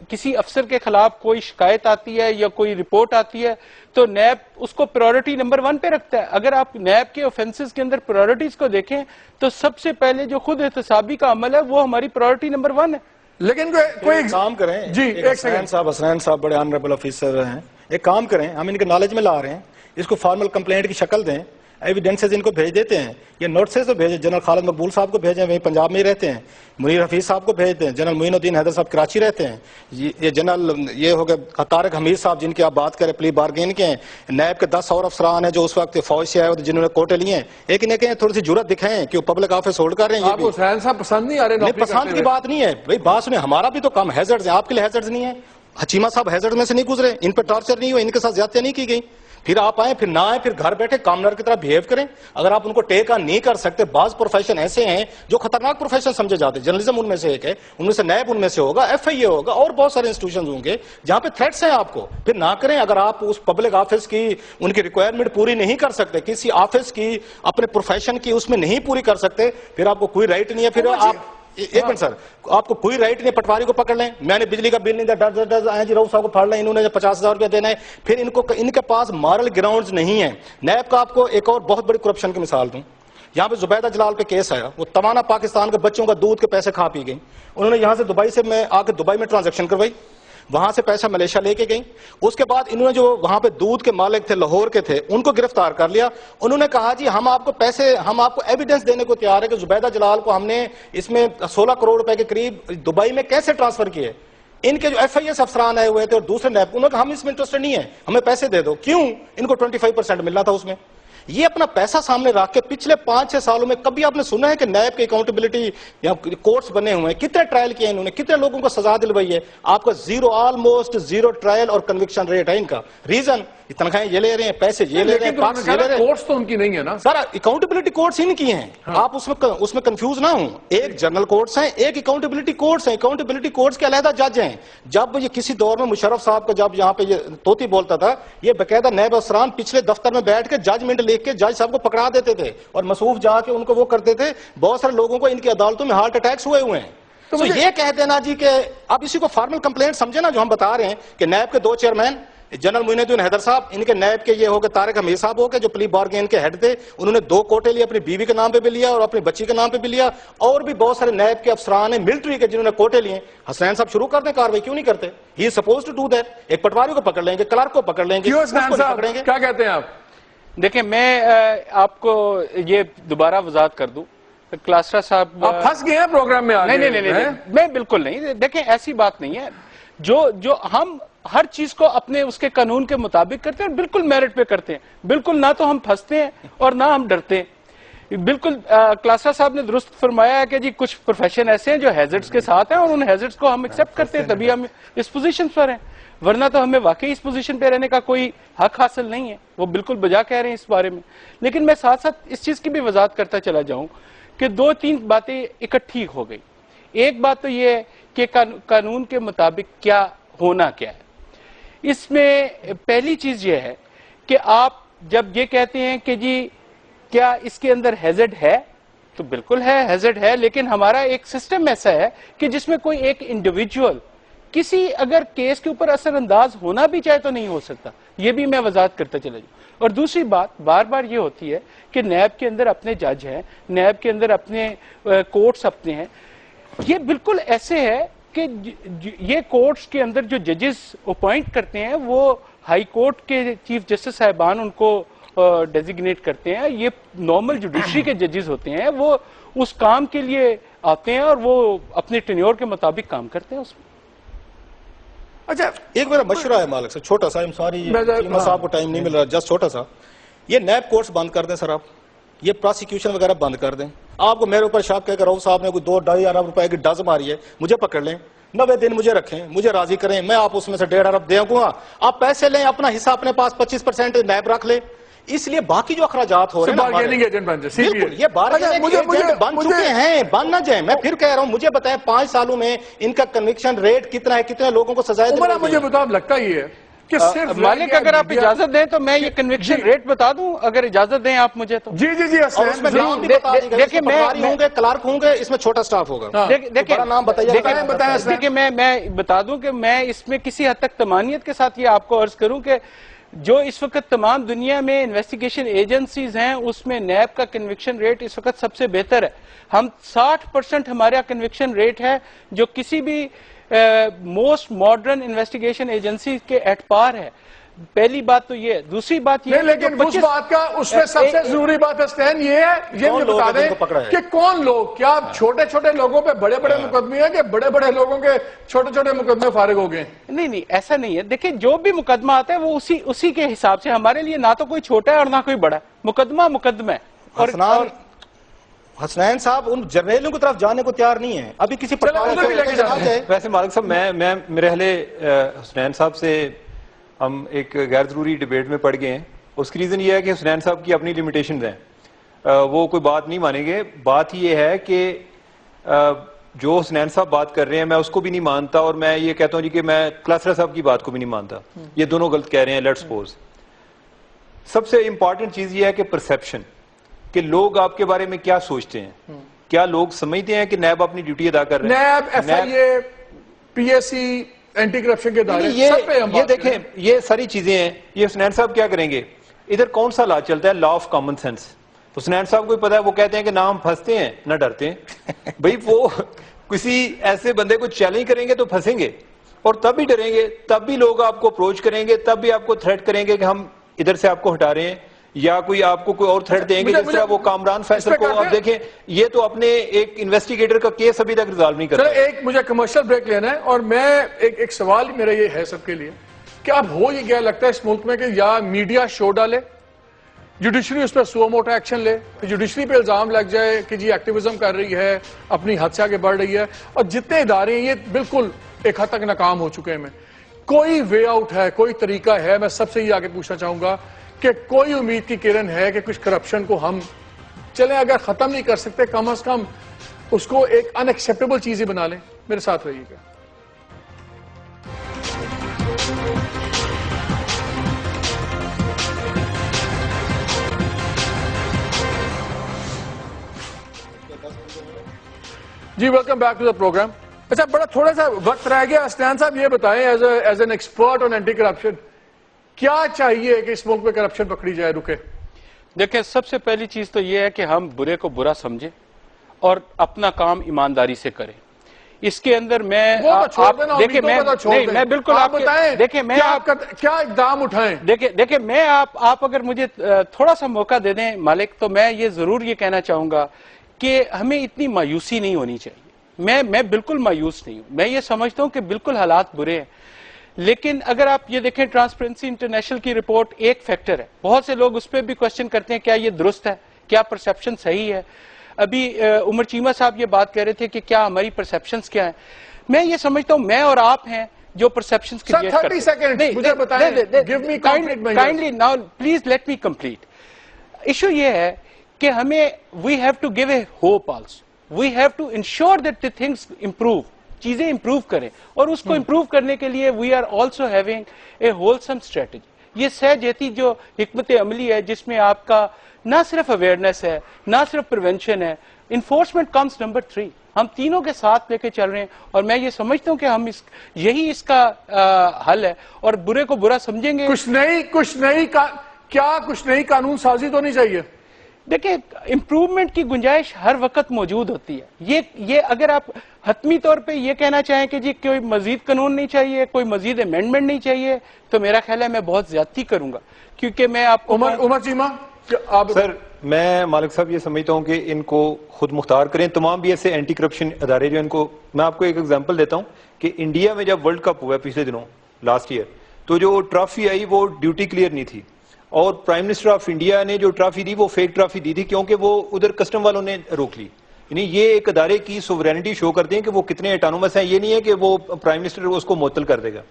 کسی افسر کے خلاف کوئی شکایت آتی ہے یا کوئی رپورٹ آتی ہے تو نیب اس کو پرائیورٹی نمبر 1 پہ رکھتا ہے. اگر آپ نیب کے آفینسز کے اندر پرائیورٹیز کو دیکھیں تو سب سے پہلے جو خود احتسابی کا عمل ہے وہ ہماری پرائیورٹی نمبر 1 ہے. لیکن کوئی کام کریں جی, ایک سیکنڈ حسنین صاحب بڑے آنریبل آفیسر ہیں, ایک کام کریں, ہم ان کے نالج میں لا رہے ہیں, اس کو فارمل کمپلینٹ کی شکل دیں, ایویڈنسز ان کو بھیج دیتے ہیں, یہ نوٹسز تو بھیجیں, جنرل خالد مقبول صاحب کو بھیجیں, وہیں پنجاب میں ہی رہتے ہیں, منیر حفیظ صاحب کو بھیج دیں, جنرل معین الدین حیدر صاحب کراچی رہتے ہیں, یہ جنرل یہ ہو گئے طارق حمید صاحب جن کی آپ بات کریں پلی بارگین کے ہیں, نیب کے 10 اور افسران ہیں جو اس وقت فوج سے آئے ہوئے جنہوں نے کوٹے لیے ہیں, لیکن یہ کہیں تھوڑی سی جرات دکھائیں کہ وہ پبلک آفس ہولڈ کر رہے ہیں. آپ کو حسین صاحب پسند نہیں آ رہے؟ نہیں, پسند کی بات نہیں ہے بھائی, بات سنیں, ہمارا بھی تو کام ہیزرڈز ہیں, آپ کے لیے ہیزرڈز نہیں ہیں. حچیمہ صاحب ہیزرڈ میں سے نہیں گزرے, ان پہ ٹارچر نہیں ہوئے, ان کے ساتھ زیادتیاں نہیں کی گئی. پھر آپ آئیں, پھر نہ آئیں, پھر گھر بیٹھے کامنر کی طرح بہیو کریں. اگر آپ ان کو ٹیک آن نہیں کر سکتے, بعض پروفیشن ایسے ہیں جو خطرناک پروفیشن سمجھے جاتے ہیں, جرنلزم ان میں سے ایک ہے, ان میں سے نیب ان میں سے ہوگا, ایف آئی اے ہوگا, اور بہت سارے انسٹیٹیوشنز ہوں گے جہاں پہ تھریٹس ہیں آپ کو, پھر نہ کریں. اگر آپ اس پبلک آفس کی ان کی ریکوائرمنٹ پوری نہیں کر سکتے, کسی آفس کی اپنے پروفیشن کی اس میں نہیں پوری کر سکتے, پھر آپ کو کوئی رائٹ نہیں ہے. پھر آپ ایک منٹ سر, آپ کو کوئی رائٹ نہیں, پٹواری کو پکڑ لیں, میں نے بجلی کا بل نہیں دیا, ڈر آئے جی رؤف صاحب کو پھاڑ لیں, انہوں نے 50,000 روپیہ دینا ہے, پھر ان کے پاس مارل گراؤنڈز نہیں ہیں. نیب کا آپ کو ایک اور بہت بڑی کرپشن کی مثال دوں, یہاں پہ زبیدہ جلال پہ کیس آیا, وہ توانا پاکستان کے بچوں کا دودھ کے پیسے کھا پی گئی, انہوں نے یہاں سے دبئی سے میں آ کے دبئی میں ٹرانزیکشن کروائی, وہاں سے پیسہ ملیشیا لے کے گئی. اس کے بعد انہوں نے جو وہاں پہ دودھ کے مالک تھے لاہور کے تھے, ان کو گرفتار کر لیا. انہوں نے کہا جی ہم آپ کو پیسے, ہم آپ کو ایویڈنس دینے کو تیار ہے کہ زبیدہ جلال کو ہم نے اس میں 16 کروڑ روپے کے قریب دبئی میں کیسے ٹرانسفر کیے. ان کے جو ایف آئی ایس افسران آئے ہوئے تھے اور دوسرے نیب, انہوں نے کہا ہم اس میں انٹرسٹڈ نہیں ہیں, ہمیں پیسے دے دو. کیوں؟ ان کو 25% ملنا تھا اس میں. یہ اپنا پیسہ سامنے رکھ کے پچھلے 5-6 سالوں میں کبھی آپ نے سنا ہے کہ نیب کی اکاؤنٹیبلٹی یا کورٹس بنے ہوئے ہیں, کتنے ٹرائل کیے انہوں نے, کتنے لوگوں کو سزا دلوائی ہے؟ آپ کا آلموسٹ زیرو ٹرائل اور کنوکشن ریٹ ہے ان کا. ریزن تنخواہیں یہ لے رہے ہیں, پیسے یہ لے رہے ہیں, پاکس یہ لے رہے ہیں. کورٹس تو ان کی نہیں ہے نا سر, اکاؤنٹیبلٹی کورٹس ان کی ہیں, آپ اس میں کنفیوز نہ ہوں. ایک جنرل کورٹس ہیں, ایک اکاؤنٹیبلٹی کورٹس ہیں. اکاؤنٹیبلٹی کورٹس کے علیحدہ جج ہیں. جب یہ کسی دور میں مشرف صاحب کا جب یہاں پہ یہ طوطی بولتا تھا, یہ باقاعدہ نیب افسران پچھلے دفتر میں بیٹھ کے ججمنٹ لکھ کے جج صاحب کو پکڑا دیتے تھے اور مصروف جا کے ان کو وہ کرتے تھے. بہت سارے لوگوں کو ان کی عدالتوں میں ہارٹ اٹیکس ہوئے ہیں. تو یہ کہہ دینا جی کہ اب اسی کو فارمل کمپلینٹ سمجھے نا, جو ہم بتا رہے ہیں کہ نیب کے 2 چیئرمین, جنرل معین الدین حیدر صاحب, ان کے نیب کے یہ ہو گئے طارق حمید صاحب ہو گئے جو پلی بارگین کے ہیڈ تھے, انہوں نے 2 کوٹے لیے, اپنی بیوی کے نام پہ بھی لیا اور اپنی بچی کے نام پہ بھی لیا. اور بھی بہت سارے نیب کے افسران ہیں ملٹری کے جنہوں نے کوٹے لیے. حسنین صاحب شروع کر دیں کاروائی, کیوں نہیں کرتے؟ ہی از سپوز ٹو ڈو دیٹ. ایک پٹواری کو پکڑ لیں گے, کلرک کو پکڑ لیں گے, پکڑیں گے. کیا کہتے ہیں آپ؟ دیکھیں میں آپ کو یہ دوبارہ وضاحت کر دوں, کلاسرا صاحب آپ پھنس گئے ہیں پروگرام میں. نہیں, میں بالکل نہیں. دیکھیں ایسی بات نہیں ہے. جو ہم ہر چیز کو اپنے اس کے قانون کے مطابق کرتے ہیں اور بالکل میرٹ پہ کرتے ہیں. بالکل نہ تو ہم پھنستے ہیں اور نہ ہم ڈرتے ہیں. بالکل کلاسرا صاحب نے درست فرمایا ہے کہ جی کچھ پروفیشن ایسے ہیں جو ہیزرڈز کے ساتھ ہیں اور ان ہیزرڈز کو ہم ایکسیپٹ کرتے ہیں, تبھی ہم اس پوزیشن پر ہیں, ورنہ تو ہمیں واقعی اس پوزیشن پہ رہنے کا کوئی حق حاصل نہیں ہے. وہ بالکل بجا کہہ رہے ہیں اس بارے میں. لیکن میں ساتھ ساتھ اس چیز کی بھی وضاحت کرتا چلا جاؤں کہ 2-3 باتیں اکٹھی ہو گئی. ایک بات تو یہ ہے کہ قانون کے مطابق کیا ہونا کیا ہے. اس میں پہلی چیز یہ ہے کہ آپ جب یہ کہتے ہیں کہ جی کیا اس کے اندر ہیزرڈ ہے, تو بالکل ہے, ہیزرڈ ہے, لیکن ہمارا ایک سسٹم ایسا ہے کہ جس میں کوئی ایک انڈیویجول کسی اگر کیس کے اوپر اثر انداز ہونا بھی چاہے تو نہیں ہو سکتا. یہ بھی میں وضاحت کرتا چلا جاؤں. اور دوسری بات بار بار یہ ہوتی ہے کہ نیب کے اندر اپنے جج ہیں, نیب کے اندر اپنے کورٹس اپنے ہیں. یہ بالکل ایسے ہے کہ یہ کورٹس کے اندر جو ججز اپوائنٹ کرتے ہیں وہ ہائی کورٹ کے چیف جسٹس صاحبان ان کو ڈیزیگنیٹ کرتے ہیں. یہ نارمل جوڈیشری کے ججز ہوتے ہیں, وہ اس کام کے لیے آتے ہیں اور وہ اپنے ٹینیور کے مطابق کام کرتے ہیں اس میں. اچھا ایک میرا مشورہ ہے مالک صاحب, چھوٹا سا, سوری صاحب کو ٹائم نہیں مل رہا, جسٹ چھوٹا سا, یہ نیب کورٹس بند کر دیں سر آپ, یہ پروسیکیوشن وغیرہ بند کر دیں. آپ کو میرے اوپر شاپ کہہ کر رہو صاحب نے کوئی 2-2.5 ارب روپے کی ڈز ماری ہے, مجھے پکڑ لیں, 90 دن مجھے رکھیں, مجھے راضی کریں, میں آپ اس میں سے 1.5 ارب دے گا. آپ پیسے لیں, اپنا حصہ اپنے پاس 25% نیب رکھ لیں. اس لیے باقی جو اخراجات ہو رہے ہیں بالکل یہ بن چکے ہیں, بن نہ جائیں. میں پھر کہہ رہا ہوں, مجھے بتائیں 5 سالوں میں ان کا کنوکشن ریٹ کتنا ہے, کتنے لوگوں کو سزائیں دی گئی. مجھے بتاؤ لگتا ہی ہے کہ صرف مالک اگر آپ اجازت دیں تو میں یہ کنوکشن ریٹ بتا دوں, اگر اجازت دیں آپ مجھے تو. جی جی جی دیکھیں میں ہوں گے, کلارک ہوں گے, اس میں چھوٹا سٹاف ہوگا. دیکھیں میں بتا دوں کہ میں اس میں کسی حد تک طمانیت کے ساتھ یہ آپ کو عرض کروں کہ جو اس وقت تمام دنیا میں انویسٹیگیشن ایجنسیز ہیں اس میں نیب کا کنوکشن ریٹ اس وقت سب سے بہتر ہے. ہم 60% ہمارا کنوکشن ریٹ ہے جو کسی بھی موسٹ ماڈرن انویسٹیگیشن ایجنسی کے ایٹ پار ہے. پہلی بات تو یہ. دوسری بات یہ لیکن اس بات کا اس میں سب سے ضروری بات اسٹین یہ ہے, یہ مجھے بتا دیں کہ کون لوگ, کیا چھوٹے چھوٹے لوگوں پہ بڑے بڑے مقدمے ہیں کہ بڑے بڑے لوگوں کے چھوٹے چھوٹے مقدمے فارغ ہو گئے؟ نہیں ایسا نہیں ہے. دیکھیں جو بھی مقدمہ آتا ہے وہ اسی کے حساب سے, ہمارے لیے نہ تو کوئی چھوٹا ہے اور نہ کوئی بڑا ہے, مقدمہ ہے. اور حسنین صاحب ان جرنیلوں کی طرف جانے کو تیار نہیں ہے ابھی کسی ویسے مالک صاحب میں میرے اہل حسنین صاحب سے ہم ایک غیر ضروری ڈیبیٹ میں پڑ گئے ہیں. اس کی ریزن یہ ہے کہ حسنین صاحب کی اپنی لیمیٹیشنز ہیں, وہ کوئی بات نہیں مانیں گے. بات یہ ہے کہ جو حسنین صاحب بات کر رہے ہیں میں اس کو بھی نہیں مانتا, اور میں یہ کہتا ہوں جی کہ میں کلاسرا صاحب کی بات کو بھی نہیں مانتا. یہ دونوں غلط کہہ رہے ہیں. لیٹس سپوز سب سے امپورٹنٹ چیز یہ ہے کہ پرسیپشن, کہ لوگ آپ کے بارے میں کیا سوچتے ہیں. کیا لوگ سمجھتے ہیں کہ نیب اپنی ڈیوٹی ادا کر رہے ہیں؟ NAB, F I A, P S C, anti corruption کے دائرے, یہ دیکھیں یہ ساری چیزیں ہیں. یہ حسنین صاحب کیا کریں گے, ادھر کون سا لا چلتا ہے, law of common sense. Hasnain صاحب کو پتا ہے, وہ کہتے ہیں کہ نہ ہم پھنستے ہیں نہ ڈرتے ہیں. بھئی وہ کسی ایسے بندے کو چیلنج کریں گے تو پھنسیں گے, اور تب بھی ڈریں گے, تب بھی لوگ آپ کو اپروچ کریں گے, تب بھی آپ کو تھریٹ کریں گے کہ ہم ادھر سے آپ کو ہٹا رہے ہیں, یا کوئی آپ کو کوئی اور تھریٹ دیں گے جس طرح وہ کامران فیصل کو. آپ دیکھیں یہ تو اپنے ایک انویسٹیگیٹر کا کیس ابھی تک ریزالو نہیں کرتا. ایک مجھے کمرشل بریک لینا ہے, اور میں ایک سوال میرا یہ ہے سب کے لیے کہ اب ہو یہ کیا لگتا ہے اس ملک میں کہ یا میڈیا شو ڈالے, جوڈیشری اس پہ سو موٹا ایکشن لے, جوڈیشری پہ الزام لگ جائے کہ جی ایکٹیویزم کر رہی ہے, اپنی حد سے آگے بڑھ رہی ہے, اور جتنے ادارے ہیں یہ بالکل ایک حد تک ناکام ہو چکے ہیں. کوئی وے آؤٹ ہے, کوئی طریقہ ہے؟ میں سب سے یہ آگے پوچھنا چاہوں گا کہ کوئی امید کی کرن ہے کہ کچھ کرپشن کو ہم چلیں اگر ختم نہیں کر سکتے, کم از کم اس کو ایک ان ایکسیپٹیبل چیز ہی بنا لیں. میرے ساتھ رہیے گا. جی welcome back to the program. اچھا بڑا تھوڑا سا وقت رہ گیا, حسنین صاحب یہ بتائیں as an expert on anti corruption, کیا چاہیے کہ اس ملک میں کرپشن پکڑی جائے, رکے؟ دیکھیں سب سے پہلی چیز تو یہ ہے کہ ہم برے کو برا سمجھیں اور اپنا کام ایمانداری سے کریں. اس کے اندر میں دیکھیں میں بالکل آپ بتائیں, دیکھیں میں کیا اقدام اٹھائیں. دیکھیں میں آپ اگر مجھے تھوڑا سا موقع دے دیں مالک, تو میں یہ ضرور یہ کہنا چاہوں گا کہ ہمیں اتنی مایوسی نہیں ہونی چاہیے. میں بالکل مایوس نہیں ہوں. میں یہ سمجھتا ہوں کہ بالکل حالات برے ہیں, لیکن اگر آپ یہ دیکھیں ٹرانسپیرنسی انٹرنیشنل کی رپورٹ ایک فیکٹر ہے. بہت سے لوگ اس پہ بھی کوشچن کرتے ہیں کیا یہ درست ہے, کیا پرسیپشن صحیح ہے. ابھی عمر چیمہ صاحب یہ بات کہہ رہے تھے کہ کیا ہماری پرسیپشنز کیا ہیں. میں یہ سمجھتا ہوں میں اور آپ ہیں جو پرسیپشنز کریٹ کرتے ہیں. 30 seconds مجھے بتائیں, give me concrete measures. Kindly now please let me complete. Issue یہ ہے کہ ہمیں we have to give a hope also. We have to ensure that the things improve. چیزیں امپروو کریں, اور اس کو امپروو کرنے کے لیے we are also having a wholesome strategy. یہ سہ جیتی جو حکمت عملی ہے جس میں آپ کا نہ صرف اویئرنیس ہے, نہ صرف پریونشن ہے, انفورسمنٹ کمز نمبر 3. ہم تینوں کے ساتھ لے کے چل رہے ہیں, اور میں یہ سمجھتا ہوں کہ ہم یہی اس کا حل ہے, اور برے کو برا سمجھیں گے. کچھ نئی قانون سازی تو نہیں چاہیے؟ دیکھیں امپروومنٹ کی گنجائش ہر وقت موجود ہوتی ہے. یہ اگر آپ حتمی طور پہ یہ کہنا چاہیں کہ جی کوئی مزید قانون نہیں چاہیے, کوئی مزید امینڈمنٹ نہیں چاہیے, تو میرا خیال ہے میں بہت زیادتی کروں گا, کیونکہ میں آپ کو عمر چیمہ سر, میں مالک صاحب یہ سمجھتا ہوں کہ ان کو خود مختار کریں تمام بھی ایسے اینٹی کرپشن ادارے جو ان کو. میں آپ کو ایک ایگزامپل دیتا ہوں کہ انڈیا میں جب ورلڈ کپ ہوا ہے پچھلے دنوں لاسٹ ایئر, تو جو ٹرافی آئی وہ ڈیوٹی کلیئر نہیں تھی, اور پرائم منسٹر آف انڈیا نے جو ٹرافی دی وہ فیک ٹرافی دی تھی کیونکہ وہ ادھر کسٹم والوں نے روک لی. یعنی یہ ایک ادارے کی سوورینٹی شو کرتے ہیں کہ وہ کتنے اٹانومس ہیں. یہ نہیں ہے کہ وہ پرائم منسٹر اس کو معطل کر دے گا.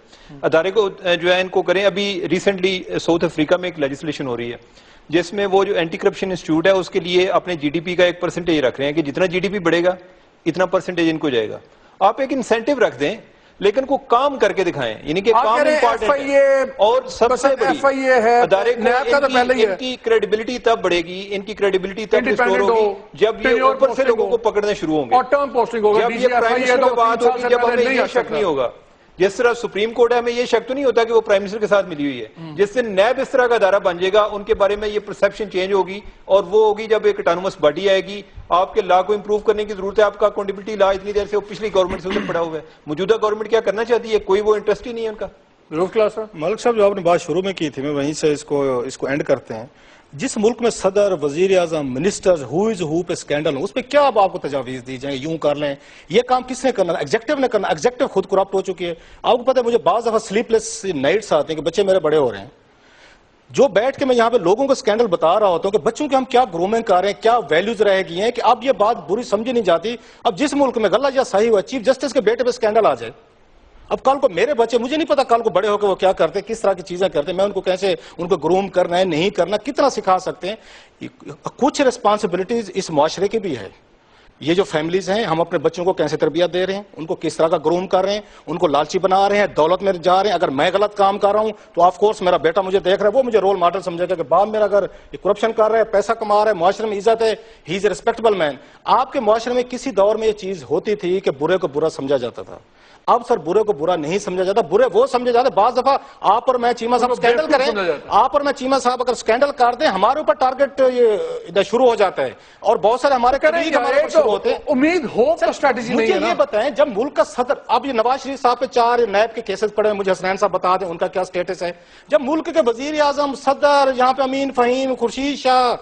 ادارے کو جو ہے ان کو کریں. ابھی ریسنٹلی ساؤتھ افریقہ میں ایک لیجسلیشن ہو رہی ہے جس میں وہ جو اینٹی کرپشن انسٹیٹیوٹ ہے اس کے لیے اپنے جی ڈی پی کا ایک پرسنٹیج رکھ رہے ہیں کہ جتنا جی ڈی پی بڑھے گا اتنا پرسنٹیج ان کو جائے گا. آپ ایک انسینٹیو رکھ دیں لیکن کو کام کر کے دکھائیں, یعنی کہ کام امپورٹنٹ ہے. اور سب سے بڑی ادارے کو ان کی کریڈیبلٹی تب بڑھے گی, ان کی کریڈیبلٹی تب ریسٹور ہوگی جب یہ اوپر سے لوگوں کو پکڑنے شروع ہوں گے, جب یہ پرائم منسٹر کی بات ہوگی, جب ہمیں یہ شک نہیں ہوگا. جس طرح سپریم کورٹ ہے ہمیں یہ شک تو نہیں ہوتا کہ وہ پرائم منسٹر کے ساتھ ملی ہوئی ہے. جس سے نیب اس طرح کا ادارہ بن جائے گا ان کے بارے میں یہ پرسیپشن چینج ہوگی, اور وہ ہوگی جب ایک اٹانومس باڈی آئے گی. آپ کے لا کو امپروو کرنے کی ضرورت ہے. آپ کا اکاؤنٹیبلٹی لا اتنی دیر سے وہ پچھلی گورنمنٹ سے ادھر پڑا ہوا ہے. موجودہ گورنمنٹ کیا کرنا چاہتی ہے, کوئی وہ انٹرسٹ ہی نہیں ہے ان کا. ملک صاحب جو آپ نے بات شروع میں کی تھی, میں وہیں سے اس کو اینڈ کرتے ہیں. جس ملک میں صدر, وزیر اعظم, منسٹر ہو از ہو پہ اسکینڈل ہو, اس پہ کیا اب آپ کو تجاویز دی جائیں ایوں کر لیں؟ یہ کام کس نے کرنا؟ ایگزیکٹو نے کرنا. ایگزیکٹو خود کرپٹ ہو چکی ہے. آپ کو پتہ ہے مجھے بعض دفعہ سلیپ لیس نائٹس آتے ہیں کہ بچے میرے بڑے ہو رہے ہیں, جو بیٹھ کے میں یہاں پہ لوگوں کو اسکینڈل بتا رہا ہوتا ہوں کہ بچوں کے ہم کیا گرومنگ کر رہے ہیں, کیا ویلیوز رہ گئی ہیں, کہ اب یہ بات بری سمجھی نہیں جاتی. اب جس ملک میں غلط یا صحیح ہوا, چیف جسٹس کے بیٹے پہ اسکینڈل آ جائے, اب کل کو میرے بچے, مجھے نہیں پتا کل کو بڑے ہو کے وہ کیا کرتے, کس طرح کی چیزیں کرتے, میں ان کو کیسے ان کو گروم کرنا ہے نہیں کرنا, کتنا سکھا سکتے ہیں. کچھ ریسپانسبلٹیز اس معاشرے کی بھی ہے. یہ جو فیملیز ہیں, ہم اپنے بچوں کو کیسے تربیت دے رہے ہیں, ان کو کس طرح کا گروم کر رہے ہیں, ان کو لالچی بنا رہے ہیں, دولت میں جا رہے ہیں. اگر میں غلط کام کر رہا ہوں تو آف کورس میرا بیٹا مجھے دیکھ رہا ہے, وہ مجھے رول ماڈل سمجھے گا کہ باپ میرا اگر یہ کرپشن کر رہا ہے, پیسہ کما رہا ہے, معاشرے میں عزت ہے, ہی از اے ریسپیکٹبل مین. آپ کے معاشرے میں کسی دور میں یہ چیز ہوتی تھی کہ برے کو برا سمجھا جاتا تھا. اب سر برے کو برا نہیں سمجھا جاتا, برے وہ سمجھے جاتے. بعض دفعہ آپ اور میں چیمہ صاحب اسکینڈل کریں, آپ اور میں چیمہ صاحب اگر اسکینڈل کر دیں, ہمارے اوپر ٹارگٹ یہ شروع ہو جاتا ہے, اور بہت سارے ہمارے قریب ہمارے اوپر شروع ہوتے ہیں. امید ہو تو اسٹریٹجی نہیں ہے. مجھے یہ بتائیں, جب ملک کا صدر, اب یہ نواز شریف صاحب پہ 4 نیب کے کیسز پڑے ہیں, مجھے حسنین صاحب بتا دیں ان کا کیا سٹیٹس ہے. جب ملک کے وزیر اعظم, صدر, یہاں پہ امین فہیم, خورشید شاہ,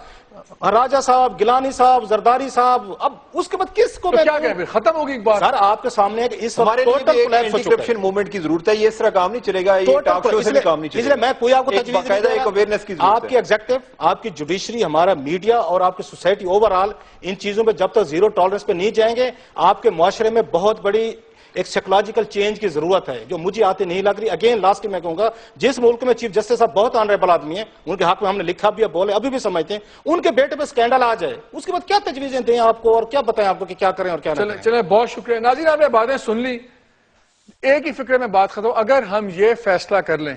راجہ صاحب, گیلانی صاحب, زرداری صاحب, اب اس کے بعد کس کو کیا کہہ ختم ہوگی ایک بار. سر آپ کے سامنے ہے کہ اس ہمارے لیے اینٹی کرپشن موومنٹ کی ضرورت ہے. یہ اس طرح کام نہیں چلے گا, یہ ٹاک شو سے بھی کام نہیں چلے گا. اس لیے میں کوئی آپ کو تجویز باقاعدہ ایک اویئرنیس کی ضرورت ہے. آپ کی ایگزیکٹو, آپ کی جوڈیشری, ہمارا میڈیا اور آپ کی سوسائٹی اوور آل ان چیزوں پہ جب تک زیرو ٹالرنس پہ نہیں جائیں گے, آپ کے معاشرے میں بہت بڑی ایک سائیکولوجیکل چینج کی ضرورت ہے جو مجھے آتے نہیں لگ رہی. اگین لاسٹ میں کہوں گا, جس ملک میں چیف جسٹس صاحب بہت آنریبل آدمی ہیں, ان کے حق میں ہم نے لکھا بھی ہے, بولے ابھی بھی سمجھتے ہیں, ان کے بیٹے پہ اسکینڈل آ جائے, اس کے بعد کیا تجویزیں دیں آپ کو اور کیا بتائیں آپ کو کہ کیا کریں اور کیا نہ کریں. چلیں بہت شکریہ ناظرین, آپ نے باتیں سن لی. ایک ہی فکر میں بات ختم. اگر ہم یہ فیصلہ کر لیں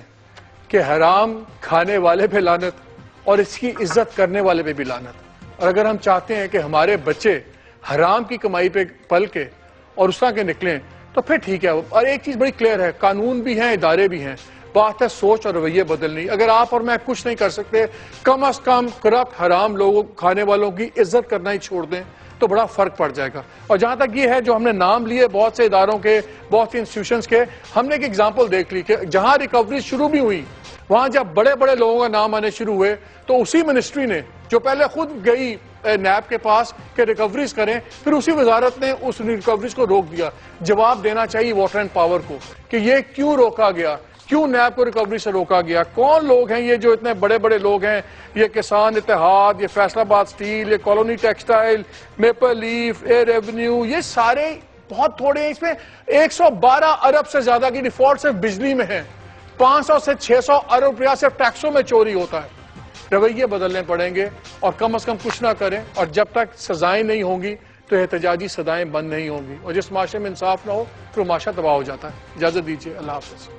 کہ حرام کھانے والے پہ لعنت اور اس کی عزت کرنے والے پہ بھی لعنت, اور اگر ہم چاہتے ہیں کہ ہمارے بچے حرام کی کمائی پہ پل کے اور اس طرح کے نکلیں, تو پھر ٹھیک ہے. اور ایک چیز بڑی کلیئر ہے, قانون بھی ہیں, ادارے بھی ہیں, بات ہے سوچ اور رویے بدلنی. اگر آپ اور میں کچھ نہیں کر سکتے, کم از کم کرپٹ حرام لوگوں کھانے والوں کی عزت کرنا ہی چھوڑ دیں تو بڑا فرق پڑ جائے گا. اور جہاں تک یہ ہے, جو ہم نے نام لیے بہت سے اداروں کے, بہت سی انسٹیٹیوشنز کے, ہم نے ایک ایگزامپل دیکھ لی کہ جہاں ریکوری شروع بھی ہوئی, وہاں جب بڑے بڑے لوگوں کا نام آنے شروع ہوئے, تو اسی منسٹری نے جو پہلے خود گئی نیب کے پاس کہ ریکوریز کریں, پھر اسی وزارت نے اس ریکوریز کو روک دیا. جواب دینا چاہیے واٹر اینڈ پاور کو کہ یہ کیوں روکا گیا, کیوں نیب کو ریکوری سے روکا گیا, کون لوگ ہیں یہ جو اتنے بڑے بڑے لوگ ہیں, یہ کسان اتحاد, یہ فیصل آباد اسٹیل, یہ colony textile, maple leaf, air revenue, یہ سارے بہت تھوڑے ہیں. اس میں 112 ارب سے زیادہ کی ڈیفالٹ صرف بجلی میں ہے, 500 سے 600 ارب روپیہ صرف ٹیکسوں میں چوری ہوتا ہے. رویے بدلنے پڑیں گے اور کم از کم کچھ نہ کریں, اور جب تک سزائیں نہیں ہوں گی تو احتجاجی صدائیں بند نہیں ہوں گی, اور جس معاشرے میں انصاف نہ ہو پھر معاشرہ تباہ ہو جاتا ہے. اجازت دیجیے, اللہ حافظ.